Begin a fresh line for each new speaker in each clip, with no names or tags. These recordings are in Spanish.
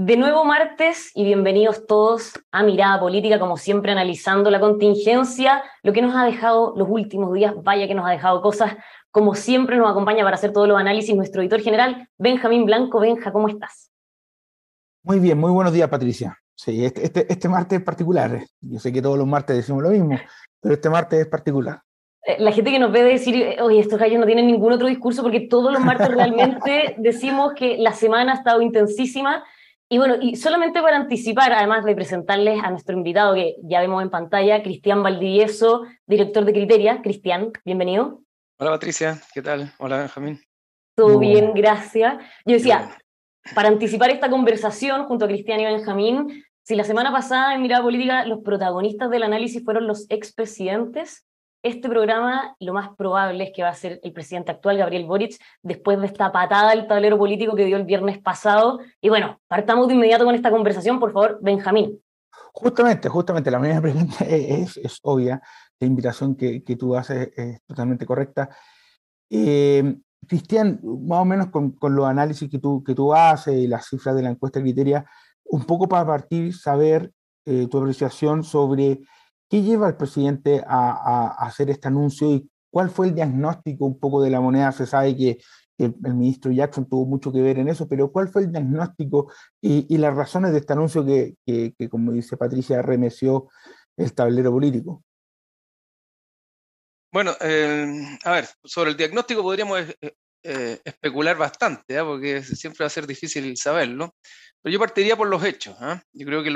De nuevo martes y bienvenidos todos a Mirada Política, como siempre analizando la contingencia, lo que nos ha dejado los últimos días, vaya que nos ha dejado cosas. Como siempre nos acompaña para hacer todos los análisis nuestro editor general, Benjamín Blanco. Benja, ¿cómo estás?
Muy bien, muy buenos días, Patricia. Sí, este martes es particular. Yo sé que todos los martes decimos lo mismo, pero este martes es particular.
La gente que nos ve decir, oye, estos gallos no tienen ningún otro discurso porque todos los martes realmente decimos que la semana ha estado intensísima. Y bueno, y solamente para anticipar, además de presentarles a nuestro invitado que ya vemos en pantalla, Cristian Valdivieso, director de Criteria. Cristian, bienvenido.
Hola Patricia, ¿qué tal? Hola Benjamín.
Todo
Muy
bien,
bueno.
gracias. Yo
Qué bueno.
decía, para anticipar esta conversación junto a Cristian y Benjamín, si la semana pasada en Mirada Política los protagonistas del análisis fueron los expresidentes, este programa lo más probable es que va a ser el presidente actual, Gabriel Boric, después de esta patada al tablero político que dio el viernes pasado. Y bueno, partamos de inmediato con esta conversación, por favor, Benjamín.
Justamente, la primera pregunta es obvia. La invitación que tú haces es totalmente correcta. Eh, Cristian, más o menos con los análisis que tú haces y las cifras de la encuesta Criteria, un poco para partir, saber tu apreciación sobre qué lleva al presidente a hacer este anuncio y cuál fue el diagnóstico un poco de la moneda. Se sabe que el ministro Jackson tuvo mucho que ver en eso, pero ¿cuál fue el diagnóstico y las razones de este anuncio que, como dice Patricia, remeció el tablero político?
Bueno, a ver, sobre el diagnóstico podríamos especular bastante, porque siempre va a ser difícil saberlo, pero yo partiría por los hechos. Yo creo que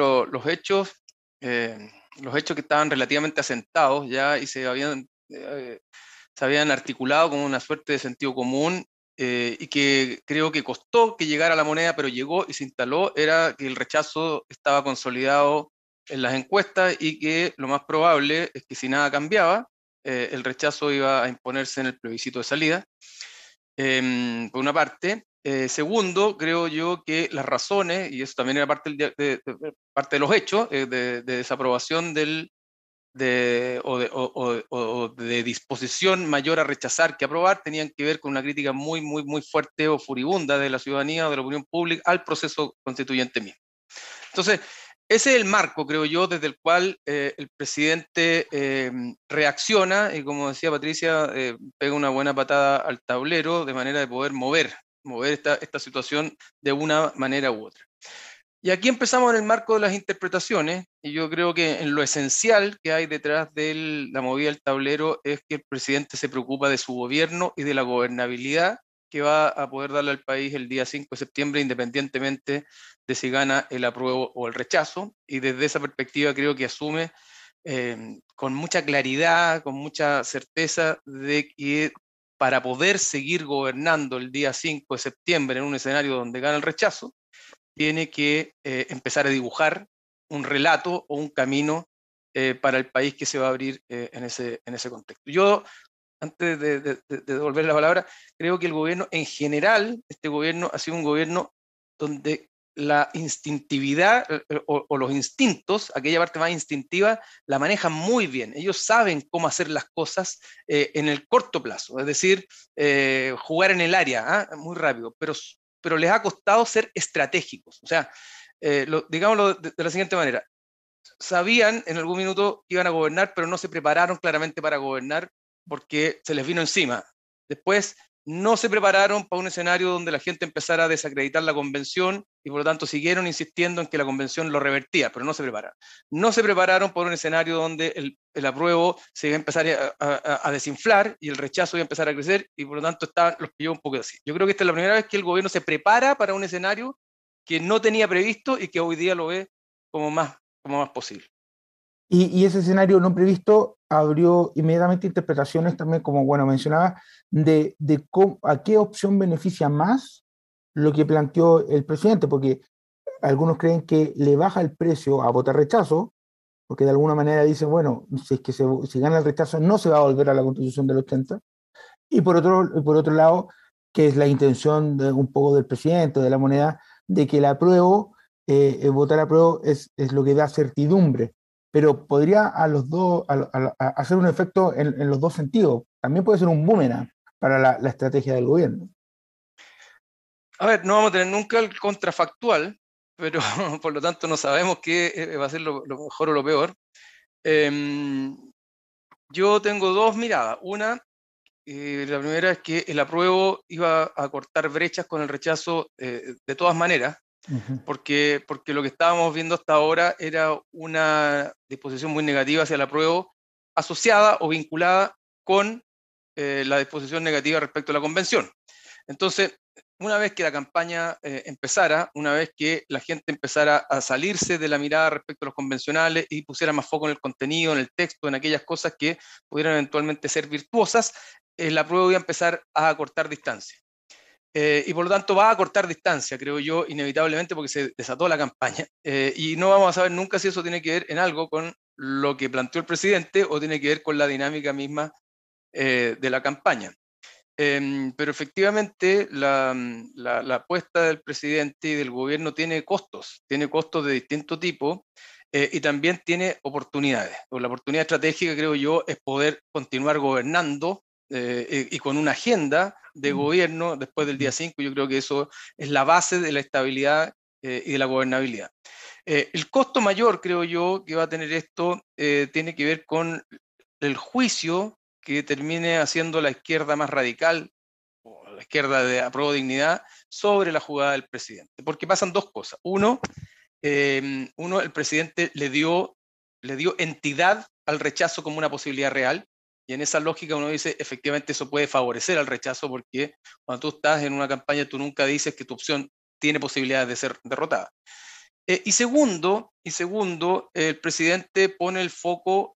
eh, los hechos que estaban relativamente asentados ya y se habían articulado como una suerte de sentido común, y que creo que costó que llegara la moneda, pero llegó y se instaló, era que el rechazo estaba consolidado en las encuestas y que lo más probable es que si nada cambiaba, el rechazo iba a imponerse en el plebiscito de salida, por una parte. Segundo, creo yo que las razones, y eso también era parte de los hechos, de desaprobación o de disposición mayor a rechazar que aprobar, tenían que ver con una crítica muy, muy, muy fuerte o furibunda de la ciudadanía o de la opinión pública al proceso constituyente mismo. Entonces, ese es el marco, creo yo, desde el cual el presidente reacciona y, como decía Patricia, pega una buena patada al tablero de manera de poder mover esta situación de una manera u otra. Y aquí empezamos en el marco de las interpretaciones, y yo creo que en lo esencial que hay detrás de la movida del tablero es que el presidente se preocupa de su gobierno y de la gobernabilidad que va a poder darle al país el día 5 de septiembre, independientemente de si gana el apruebo o el rechazo. Y desde esa perspectiva creo que asume con mucha claridad, con mucha certeza, de que para poder seguir gobernando el día 5 de septiembre en un escenario donde gana el rechazo, tiene que empezar a dibujar un relato o un camino para el país que se va a abrir en ese contexto. Yo, antes de devolver la palabra, creo que el gobierno en general, este gobierno ha sido un gobierno donde la instintividad o los instintos, aquella parte más instintiva, la manejan muy bien. Ellos saben cómo hacer las cosas en el corto plazo, es decir, jugar en el área muy rápido, pero les ha costado ser estratégicos. O sea, digámoslo de la siguiente manera: sabían en algún minuto que iban a gobernar, pero no se prepararon claramente para gobernar porque se les vino encima. Después no se prepararon para un escenario donde la gente empezara a desacreditar la convención y por lo tanto siguieron insistiendo en que la convención lo revertía, pero no se prepararon. No se prepararon por un escenario donde el apruebo se iba a empezar a desinflar y el rechazo iba a empezar a crecer y por lo tanto los pilló un poco así. Yo creo que esta es la primera vez que el gobierno se prepara para un escenario que no tenía previsto y que hoy día lo ve como más posible.
Y ese escenario no previsto abrió inmediatamente interpretaciones también, como bueno mencionaba, de a qué opción beneficia más lo que planteó el presidente, porque algunos creen que le baja el precio a votar rechazo, porque de alguna manera dicen, bueno, si es que si gana el rechazo no se va a volver a la constitución del 80, y por otro lado, que es la intención un poco del presidente, de la moneda, de que el apruebo, votar apruebo es lo que da certidumbre, pero podría a los dos, hacer un efecto en los dos sentidos. También puede ser un boomerang para la estrategia del gobierno.
A ver, no vamos a tener nunca el contrafactual, pero por lo tanto no sabemos qué va a ser lo mejor o lo peor. Yo tengo dos miradas. Una, la primera es que el apruebo iba a cortar brechas con el rechazo de todas maneras, porque lo que estábamos viendo hasta ahora era una disposición muy negativa hacia el apruebo, asociada o vinculada con la disposición negativa respecto a la convención. Entonces, una vez que la campaña empezara, una vez que la gente empezara a salirse de la mirada respecto a los convencionales y pusiera más foco en el contenido, en el texto, en aquellas cosas que pudieran eventualmente ser virtuosas, la prueba iba a empezar a cortar distancia. Y por lo tanto va a cortar distancia, creo yo, inevitablemente, porque se desató la campaña. Y no vamos a saber nunca si eso tiene que ver en algo con lo que planteó el presidente o tiene que ver con la dinámica misma de la campaña. Pero efectivamente la apuesta del presidente y del gobierno tiene costos de distinto tipo y también tiene oportunidades. La oportunidad estratégica, creo yo, es poder continuar gobernando y con una agenda de gobierno después del día 5. Yo creo que eso es la base de la estabilidad y de la gobernabilidad. El costo mayor, creo yo, que va a tener esto tiene que ver con el juicio que termine haciendo la izquierda más radical, o la izquierda de Apruebo Dignidad, sobre la jugada del presidente. Porque pasan dos cosas. Uno, el presidente le dio entidad al rechazo como una posibilidad real, y en esa lógica uno dice, efectivamente eso puede favorecer al rechazo, porque cuando tú estás en una campaña tú nunca dices que tu opción tiene posibilidades de ser derrotada. Y segundo, el presidente pone el foco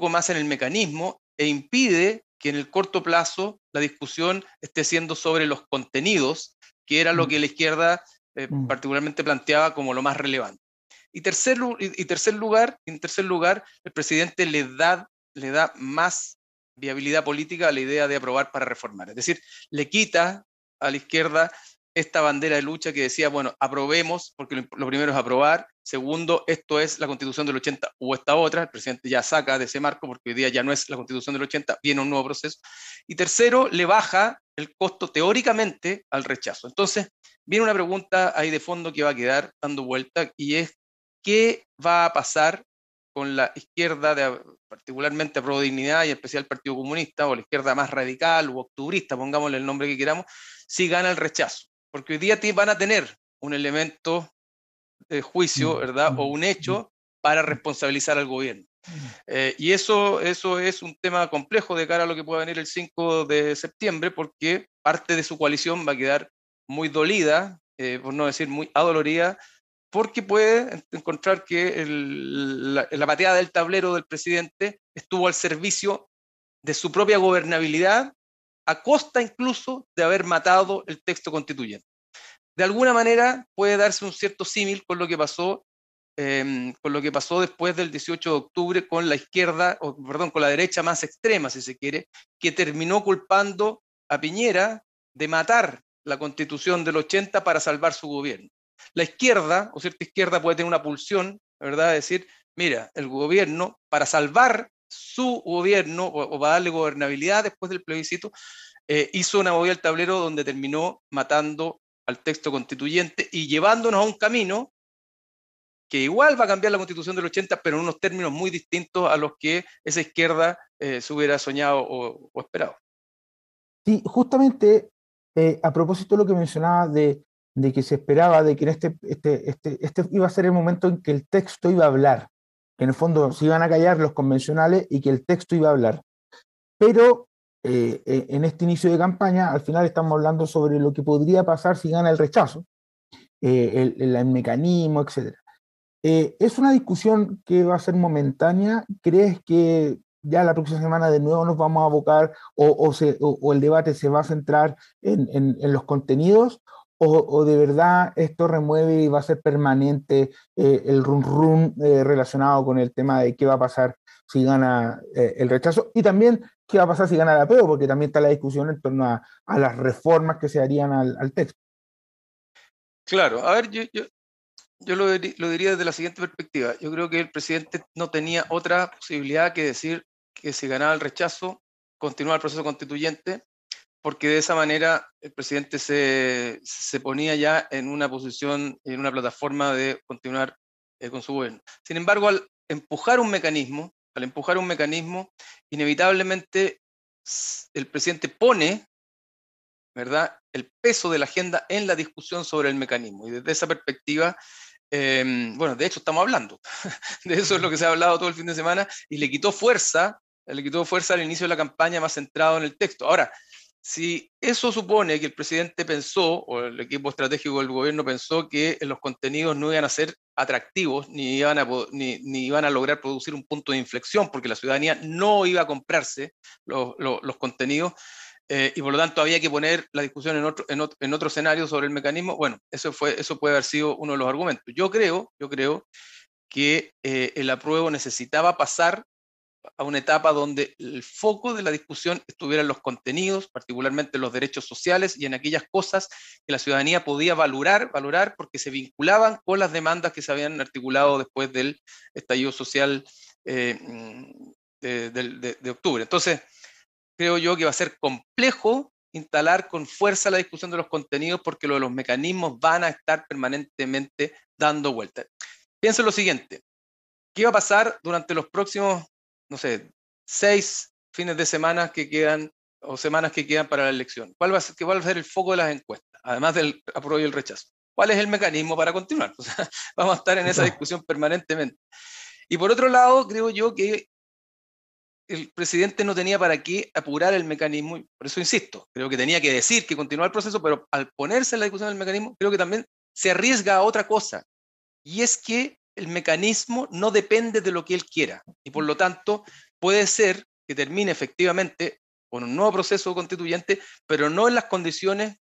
más en el mecanismo e impide que en el corto plazo la discusión esté siendo sobre los contenidos, que era lo que la izquierda particularmente planteaba como lo más relevante. Y en tercer lugar, el presidente le da más viabilidad política a la idea de aprobar para reformar. Es decir, le quita a la izquierda esta bandera de lucha que decía, bueno, aprobemos, porque lo primero es aprobar. Segundo, esto es la Constitución del 80 o esta otra. El presidente ya saca de ese marco porque hoy día ya no es la Constitución del 80, viene un nuevo proceso. Y tercero, le baja el costo teóricamente al rechazo. Entonces, viene una pregunta ahí de fondo que va a quedar dando vuelta y es, ¿qué va a pasar con la izquierda, particularmente Apruebo Dignidad y en especial el Partido Comunista, o la izquierda más radical o octubrista, pongámosle el nombre que queramos, si gana el rechazo? Porque hoy día van a tener un elemento de juicio, ¿verdad? O un hecho para responsabilizar al gobierno. Y eso es un tema complejo de cara a lo que pueda venir el 5 de septiembre, porque parte de su coalición va a quedar muy dolida, por no decir muy adolorida, porque puede encontrar que la pateada del tablero del presidente estuvo al servicio de su propia gobernabilidad, a costa incluso de haber matado el texto constituyente. De alguna manera puede darse un cierto símil con lo que pasó después del 18 de octubre con la izquierda, con la derecha más extrema, si se quiere, que terminó culpando a Piñera de matar la Constitución del 80 para salvar su gobierno. La izquierda, o cierta izquierda, puede tener una pulsión, ¿verdad? De decir, mira, el gobierno, para salvar su gobierno o para darle gobernabilidad después del plebiscito, hizo una movida al tablero donde terminó matando al texto constituyente y llevándonos a un camino que igual va a cambiar la Constitución del 80, pero en unos términos muy distintos a los que esa izquierda se hubiera soñado o esperado.
Sí, justamente a propósito de lo que mencionaba de que se esperaba de que este iba a ser el momento en que el texto iba a hablar, que en el fondo se iban a callar los convencionales y que el texto iba a hablar. Pero en este inicio de campaña, al final estamos hablando sobre lo que podría pasar si gana el rechazo, el mecanismo, etc. ¿Es una discusión que va a ser momentánea? ¿Crees que ya la próxima semana de nuevo nos vamos a abocar o el debate se va a centrar en los contenidos? ¿O de verdad esto remueve y va a ser permanente el run relacionado con el tema de qué va a pasar si gana el rechazo? Y también qué va a pasar si gana el apruebo, porque también está la discusión en torno a las reformas que se harían al texto.
Claro, a ver, yo lo diría desde la siguiente perspectiva. Yo creo que el presidente no tenía otra posibilidad que decir que si ganaba el rechazo, continuaba el proceso constituyente, porque de esa manera el presidente se ponía ya en una posición, en una plataforma de continuar con su gobierno. Sin embargo, al empujar un mecanismo, inevitablemente el presidente pone, ¿verdad?, el peso de la agenda en la discusión sobre el mecanismo. Y desde esa perspectiva, bueno, de hecho estamos hablando, de eso es lo que se ha hablado todo el fin de semana, y le quitó fuerza al inicio de la campaña más centrado en el texto. Ahora, si eso supone que el presidente pensó, o el equipo estratégico del gobierno pensó, que los contenidos no iban a ser atractivos, ni iban a lograr producir un punto de inflexión, porque la ciudadanía no iba a comprarse los contenidos, y por lo tanto había que poner la discusión en otro escenario sobre el mecanismo, bueno, eso puede haber sido uno de los argumentos. Yo creo que el apruebo necesitaba pasar a una etapa donde el foco de la discusión estuviera en los contenidos, particularmente en los derechos sociales y en aquellas cosas que la ciudadanía podía valorar porque se vinculaban con las demandas que se habían articulado después del estallido social de octubre. Entonces, creo yo que va a ser complejo instalar con fuerza la discusión de los contenidos, porque lo de los mecanismos van a estar permanentemente dando vueltas. Piensen lo siguiente: ¿qué va a pasar durante los próximos, no sé, 6 fines de semana que quedan, o semanas que quedan para la elección? ¿Cuál va a ser el foco de las encuestas, además del apruebo y el rechazo? ¿Cuál es el mecanismo para continuar? O sea, vamos a estar en esa discusión permanentemente. Y por otro lado, creo yo que el presidente no tenía para qué apurar el mecanismo, y por eso insisto, creo que tenía que decir que continuaba el proceso, pero al ponerse en la discusión del mecanismo, creo que también se arriesga a otra cosa, y es que el mecanismo no depende de lo que él quiera, y por lo tanto puede ser que termine efectivamente con un nuevo proceso constituyente, pero no en las condiciones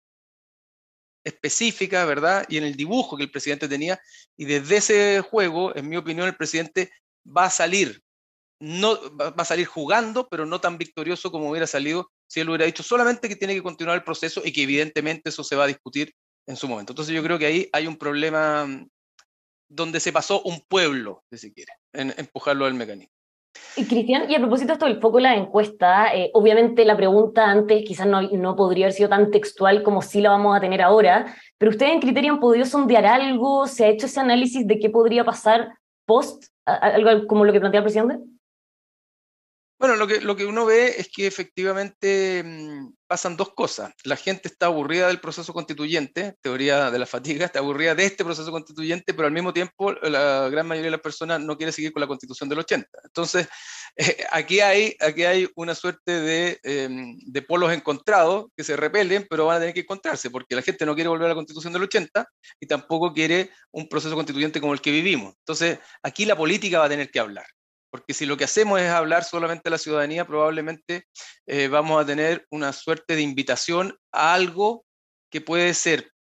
específicas, ¿verdad?, y en el dibujo que el presidente tenía, y desde ese juego, en mi opinión, el presidente va a salir jugando, pero no tan victorioso como hubiera salido si él hubiera dicho solamente que tiene que continuar el proceso, y que evidentemente eso se va a discutir en su momento. Entonces yo creo que ahí hay un problema donde se pasó un pueblo, si se quiere, en empujarlo al mecanismo.
Y Cristian, y a propósito de esto del foco de la encuesta, obviamente la pregunta antes quizás no podría haber sido tan textual como sí la vamos a tener ahora, pero ¿ustedes en Criterio han podido sondear algo? ¿Se ha hecho ese análisis de qué podría pasar post, algo como lo que plantea el presidente?
Bueno, lo que uno ve es que efectivamente pasan dos cosas. La gente está aburrida del proceso constituyente, teoría de la fatiga, está aburrida de este proceso constituyente, pero al mismo tiempo la gran mayoría de las personas no quiere seguir con la Constitución del 80. Entonces, aquí hay una suerte de polos encontrados que se repelen, pero van a tener que encontrarse, porque la gente no quiere volver a la Constitución del 80 y tampoco quiere un proceso constituyente como el que vivimos. Entonces, aquí la política va a tener que hablar. Porque si lo que hacemos es hablar solamente a la ciudadanía, probablemente vamos a tener una suerte de invitación a algo que puede ser,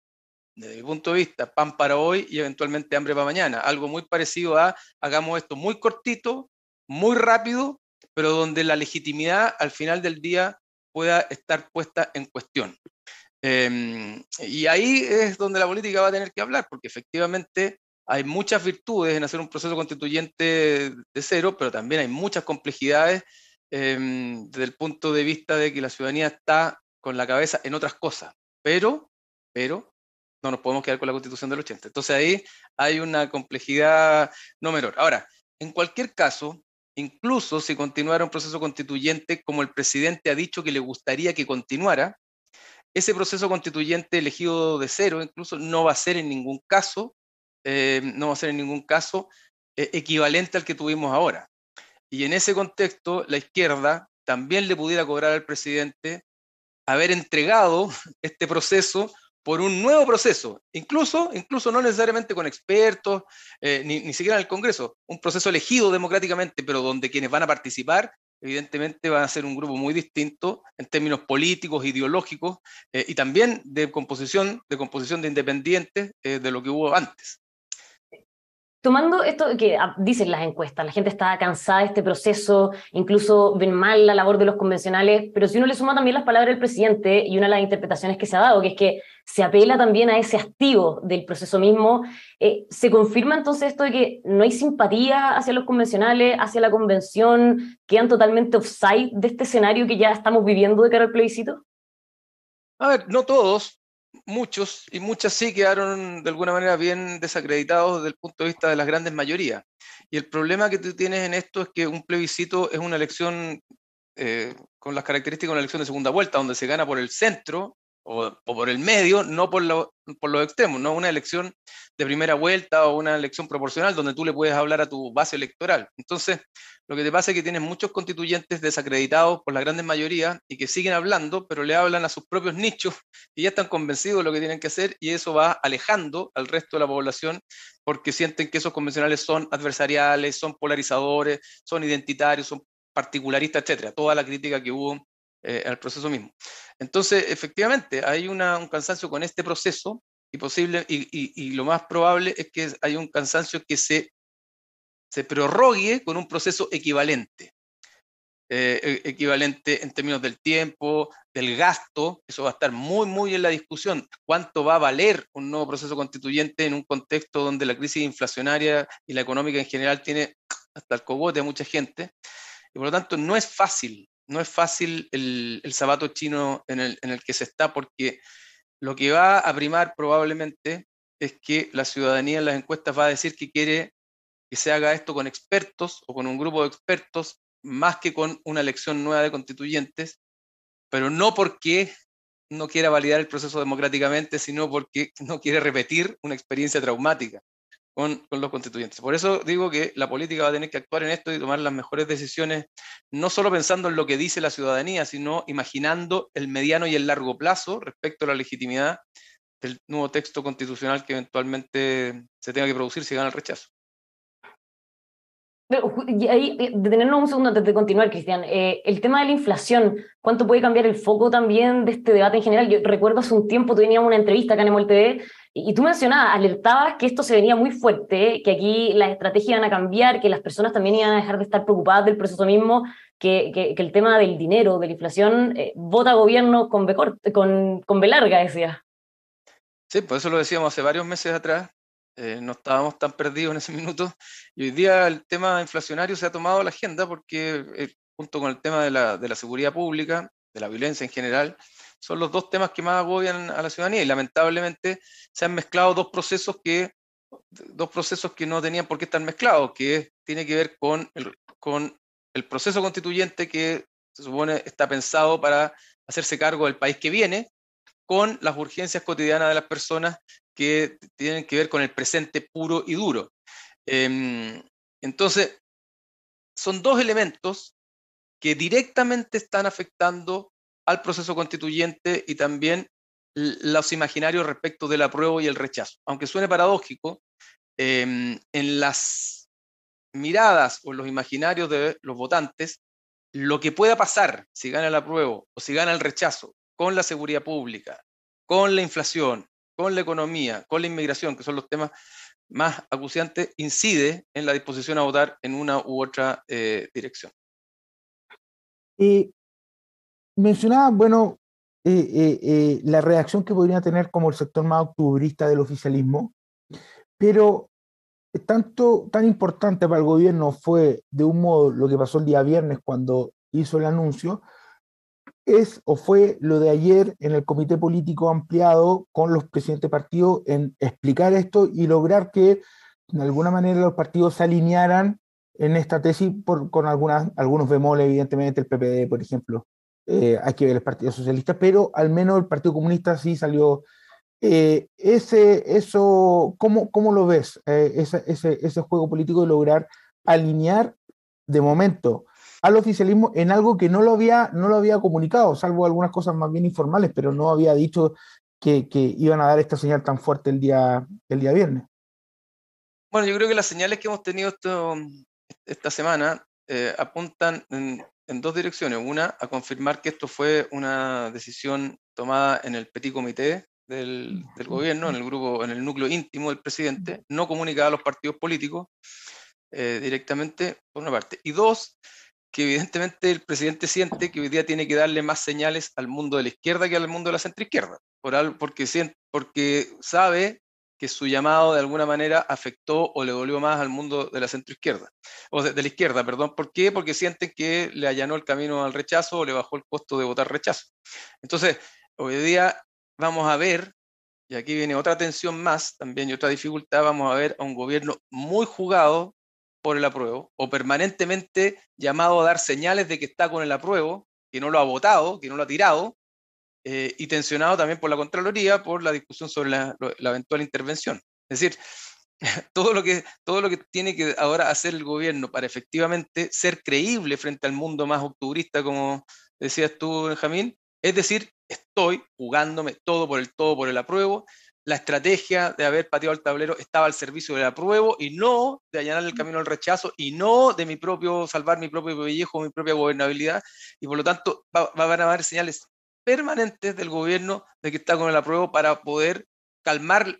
desde mi punto de vista, pan para hoy y eventualmente hambre para mañana. Algo muy parecido a hagamos esto muy cortito, muy rápido, pero donde la legitimidad al final del día pueda estar puesta en cuestión. Y ahí es donde la política va a tener que hablar, porque efectivamente hay muchas virtudes en hacer un proceso constituyente de cero, pero también hay muchas complejidades desde el punto de vista de que la ciudadanía está con la cabeza en otras cosas, pero no nos podemos quedar con la Constitución del 80. Entonces ahí hay una complejidad no menor. Ahora, en cualquier caso, incluso si continuara un proceso constituyente como el presidente ha dicho que le gustaría que continuara, ese proceso constituyente elegido de cero incluso no va a ser en ningún caso equivalente al que tuvimos ahora. Y en ese contexto, la izquierda también le pudiera cobrar al presidente haber entregado este proceso por un nuevo proceso, incluso no necesariamente con expertos, ni siquiera en el Congreso, un proceso elegido democráticamente, pero donde quienes van a participar evidentemente van a ser un grupo muy distinto en términos políticos, ideológicos, y también de composición de independientes de lo que hubo antes.
Tomando esto que dicen las encuestas, la gente está cansada de este proceso, incluso ven mal la labor de los convencionales, pero si uno le suma también las palabras del presidente y una de las interpretaciones que se ha dado, que es que se apela también a ese activo del proceso mismo, ¿se confirma entonces esto de que no hay simpatía hacia los convencionales, hacia la convención, quedan totalmente offside de este escenario que ya estamos viviendo de cara al plebiscito?
A ver, no todos, muchos y muchas sí quedaron de alguna manera bien desacreditados desde el punto de vista de las grandes mayorías. Y el problema que tú tienes en esto es que un plebiscito es una elección con las características de una elección de segunda vuelta, donde se gana por el centro o por el medio, no por los extremos, no una elección de primera vuelta o una elección proporcional donde tú le puedes hablar a tu base electoral. Entonces, lo que te pasa es que tienes muchos constituyentes desacreditados por la grandes mayoría y que siguen hablando, pero le hablan a sus propios nichos y ya están convencidos de lo que tienen que hacer, y eso va alejando al resto de la población porque sienten que esos convencionales son adversariales, son polarizadores, son identitarios, son particularistas, etcétera, toda la crítica que hubo al proceso mismo. Entonces, efectivamente, hay un cansancio con este proceso y lo más probable es que haya un cansancio que se prorrogue con un proceso equivalente. Equivalente en términos del tiempo, del gasto. Eso va a estar muy en la discusión. ¿Cuánto va a valer un nuevo proceso constituyente en un contexto donde la crisis inflacionaria y la económica en general tiene hasta el cogote a mucha gente? Y por lo tanto no es fácil, no es fácil el zapato chino en el que se está, porque lo que va a primar probablemente es que la ciudadanía en las encuestas va a decir que quiere que se haga esto con expertos o con un grupo de expertos, más que con una elección nueva de constituyentes, pero no porque no quiera validar el proceso democráticamente, sino porque no quiere repetir una experiencia traumática con los constituyentes. Por eso digo que la política va a tener que actuar en esto y tomar las mejores decisiones, no solo pensando en lo que dice la ciudadanía, sino imaginando el mediano y el largo plazo respecto a la legitimidad del nuevo texto constitucional que eventualmente se tenga que producir si gana el rechazo.
Pero, y ahí, detenernos un segundo antes de continuar, Cristian. El tema de la inflación, ¿cuánto puede cambiar el foco también de este debate en general? Yo recuerdo hace un tiempo teníamos una entrevista acá en MOL TV y tú mencionabas, alertabas que esto se venía muy fuerte, que aquí las estrategias iban a cambiar, que las personas también iban a dejar de estar preocupadas del proceso mismo, que el tema del dinero, de la inflación, vota gobierno con con B larga, decía.
Sí, por eso lo decíamos hace varios meses atrás, no estábamos tan perdidos en ese minuto, y hoy día el tema inflacionario se ha tomado a la agenda porque junto con el tema de la seguridad pública, de la violencia en general, son los dos temas que más agobian a la ciudadanía, y lamentablemente se han mezclado dos procesos que no tenían por qué estar mezclados, que tiene que ver con el proceso constituyente que se supone está pensado para hacerse cargo del país que viene, con las urgencias cotidianas de las personas que tienen que ver con el presente puro y duro. Entonces, son dos elementos que directamente están afectando al proceso constituyente y también los imaginarios respecto del apruebo y el rechazo. Aunque suene paradójico, en las miradas o en los imaginarios de los votantes, lo que pueda pasar si gana el apruebo o si gana el rechazo con la seguridad pública, con la inflación, con la economía, con la inmigración, que son los temas más acuciantes, incide en la disposición a votar en una u otra dirección.
Mencionaba, bueno, la reacción que podría tener como el sector más octubrista del oficialismo, pero tan importante para el gobierno fue de un modo lo que pasó el día viernes cuando hizo el anuncio, fue lo de ayer en el comité político ampliado con los presidentes de partido en explicar esto y lograr que de alguna manera los partidos se alinearan en esta tesis con algunos bemoles, evidentemente el PPD, por ejemplo. Hay que ver el Partido Socialista, pero al menos el Partido Comunista sí salió. ¿Cómo lo ves? Ese juego político de lograr alinear de momento al oficialismo en algo que no lo había comunicado, salvo algunas cosas más bien informales, pero no había dicho que iban a dar esta señal tan fuerte el día viernes.
Bueno, yo creo que las señales que hemos tenido esta semana apuntan en dos direcciones. Una, a confirmar que esto fue una decisión tomada en el petit comité del gobierno, en el grupo, en el núcleo íntimo del presidente, no comunicada a los partidos políticos directamente, por una parte. Y dos, que evidentemente el presidente siente que hoy día tiene que darle más señales al mundo de la izquierda que al mundo de la centroizquierda, porque sabe que su llamado de alguna manera afectó o le dolió más al mundo de la centroizquierda, o de la izquierda, perdón. ¿Por qué? Porque sienten que le allanó el camino al rechazo o le bajó el costo de votar rechazo. Entonces, hoy día vamos a ver, y aquí viene otra tensión más también y otra dificultad, vamos a ver a un gobierno muy jugado por el apruebo, o permanentemente llamado a dar señales de que está con el apruebo, que no lo ha votado, que no lo ha tirado, y tensionado también por la Contraloría por la discusión sobre la eventual intervención. Es decir, todo lo que tiene que ahora hacer el gobierno para efectivamente ser creíble frente al mundo más octubrista, como decías tú, Benjamín, es decir, estoy jugándome todo por el apruebo. La estrategia de haber pateado el tablero estaba al servicio del apruebo y no de allanar el camino al rechazo y no de salvar mi propio pellejo, mi propia gobernabilidad. Y por lo tanto, van a haber señales permanentes del gobierno de que está con el apruebo para poder calmar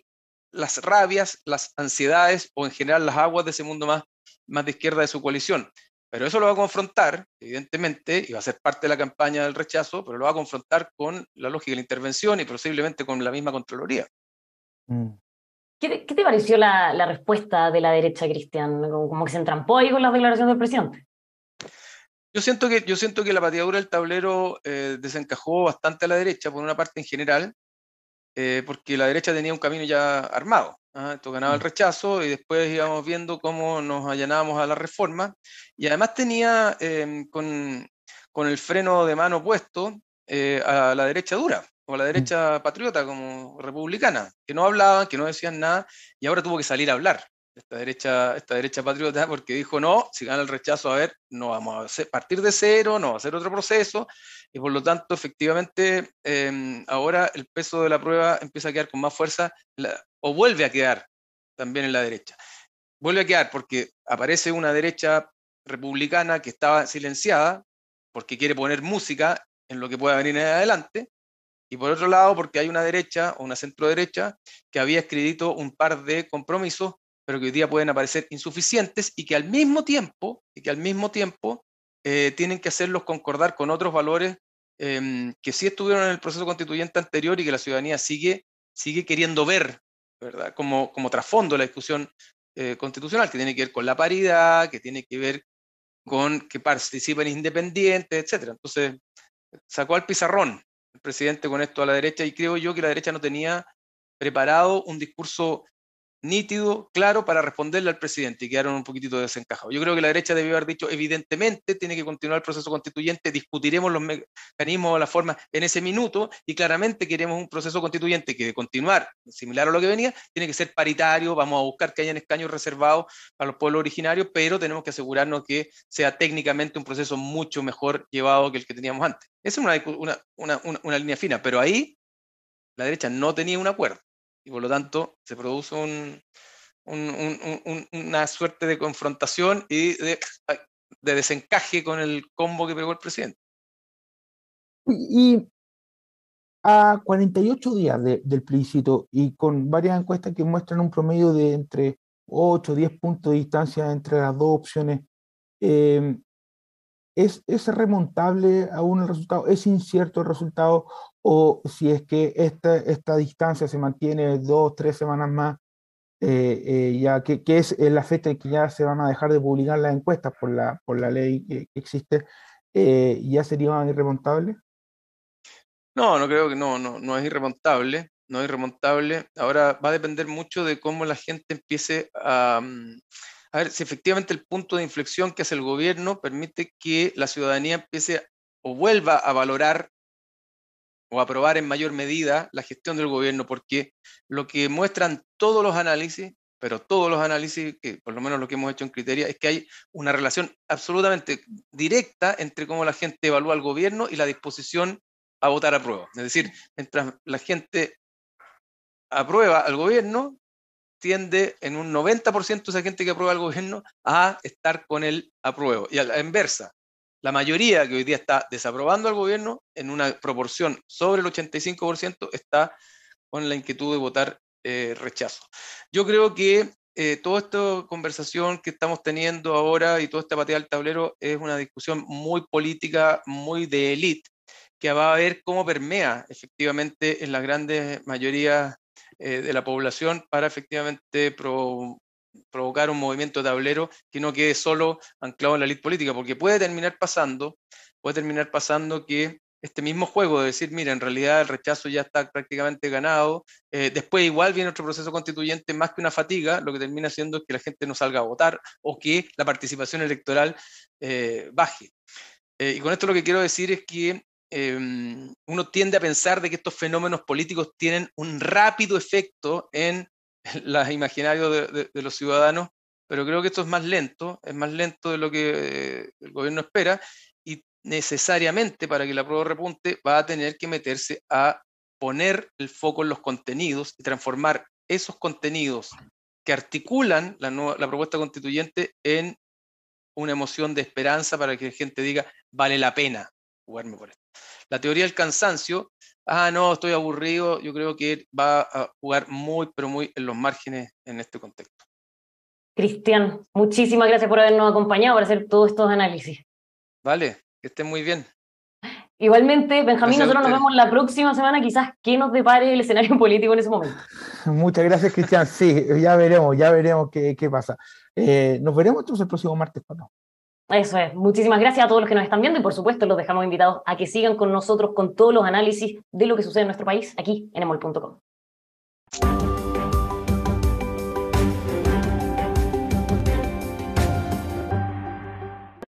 las rabias, las ansiedades o en general las aguas de ese mundo más de izquierda de su coalición. Pero eso lo va a confrontar, evidentemente, y va a ser parte de la campaña del rechazo, pero lo va a confrontar con la lógica de la intervención y posiblemente con la misma Contraloría.
Mm.
¿Qué te pareció la respuesta de la derecha, Cristian? Como que se entrampó ahí con las declaraciones del presidente.
Yo siento que la pateadura del tablero desencajó bastante a la derecha, por una parte en general, porque la derecha tenía un camino ya armado. Esto ganaba el rechazo y después íbamos viendo cómo nos allanábamos a la reforma. Y además tenía con el freno de mano puesto a la derecha dura, o a la derecha patriota, como republicana, que no hablaban, que no decían nada, y ahora tuvo que salir a hablar esta derecha patriota, porque dijo, no, si gana el rechazo, a ver, no vamos a partir de cero, no va a ser otro proceso, y por lo tanto, efectivamente, ahora el peso de la prueba empieza a quedar con más fuerza, o vuelve a quedar también en la derecha. Vuelve a quedar porque aparece una derecha republicana que estaba silenciada, porque quiere poner música en lo que pueda venir en adelante, y por otro lado, porque hay una derecha o una centro derecha que había escrito un par de compromisos, pero que hoy día pueden aparecer insuficientes y que al mismo tiempo, tienen que hacerlos concordar con otros valores que sí estuvieron en el proceso constituyente anterior y que la ciudadanía sigue queriendo ver, ¿verdad? Como trasfondo de la discusión constitucional, que tiene que ver con la paridad, que tiene que ver con que participen independientes, etcétera. Entonces, sacó al pizarrón el presidente con esto a la derecha y creo yo que la derecha no tenía preparado un discurso nítido, claro, para responderle al presidente y quedaron un poquitito desencajados. Yo creo que la derecha debió haber dicho, evidentemente, tiene que continuar el proceso constituyente, discutiremos los mecanismos o la forma en ese minuto y claramente queremos un proceso constituyente que de continuar, similar a lo que venía, tiene que ser paritario, vamos a buscar que hayan escaños reservados para los pueblos originarios, pero tenemos que asegurarnos que sea técnicamente un proceso mucho mejor llevado que el que teníamos antes. Esa es una línea fina, pero ahí la derecha no tenía un acuerdo y por lo tanto se produce una suerte de confrontación y de desencaje con el combo que pegó el presidente.
Y a 48 días del plebiscito y con varias encuestas que muestran un promedio de entre 8 o 10 puntos de distancia entre las dos opciones, eh, ¿es remontable aún el resultado? ¿Es incierto el resultado? ¿O si es que esta distancia se mantiene 2 o 3 semanas más, ya que es la fecha en que ya se van a dejar de publicar las encuestas por la ley que existe, ya sería irremontable?
No, no creo que no es irremontable, no es irremontable. Ahora va a depender mucho de cómo la gente empiece a ver si efectivamente el punto de inflexión que hace el gobierno permite que la ciudadanía empiece o vuelva a valorar o aprobar en mayor medida la gestión del gobierno, porque lo que muestran todos los análisis, pero todos los análisis, que por lo menos lo que hemos hecho en Criteria, es que hay una relación absolutamente directa entre cómo la gente evalúa al gobierno y la disposición a votar a prueba. Es decir, mientras la gente aprueba al gobierno, tiende en un 90% de esa gente que aprueba al gobierno a estar con el apruebo. Y a la inversa, la mayoría que hoy día está desaprobando al gobierno, en una proporción sobre el 85%, está con la inquietud de votar rechazo. Yo creo que toda esta conversación que estamos teniendo ahora y toda esta pateada al tablero es una discusión muy política, muy de élite, que va a ver cómo permea efectivamente en las grandes mayorías de la población para efectivamente provocar un movimiento de tablero que no quede solo anclado en la élite política, porque puede terminar pasando que este mismo juego de decir, mira, en realidad el rechazo ya está prácticamente ganado, después igual viene otro proceso constituyente más que una fatiga, lo que termina siendo es que la gente no salga a votar o que la participación electoral baje. Y con esto lo que quiero decir es que uno tiende a pensar de que estos fenómenos políticos tienen un rápido efecto en los imaginarios de los ciudadanos, pero creo que esto es más lento de lo que el gobierno espera, y necesariamente para que la prueba repunte va a tener que meterse a poner el foco en los contenidos y transformar esos contenidos que articulan la propuesta constituyente en una emoción de esperanza para que la gente diga, vale la pena jugarme por esto. La teoría del cansancio, no, estoy aburrido, yo creo que va a jugar muy, pero muy en los márgenes en este contexto.
Cristian, muchísimas gracias por habernos acompañado para hacer todos estos análisis.
Vale, que estén muy bien.
Igualmente, Benjamín,
Gracias a
nosotros nos
ustedes.
vemos la próxima semana, quizás qué nos depare el escenario político en ese momento.
Muchas gracias, Cristian. Sí, ya veremos qué pasa. Nos veremos entonces el próximo martes, ¿no?
Eso es. Muchísimas gracias a todos los que nos están viendo y por supuesto los dejamos invitados a que sigan con nosotros con todos los análisis de lo que sucede en nuestro país aquí en emol.com.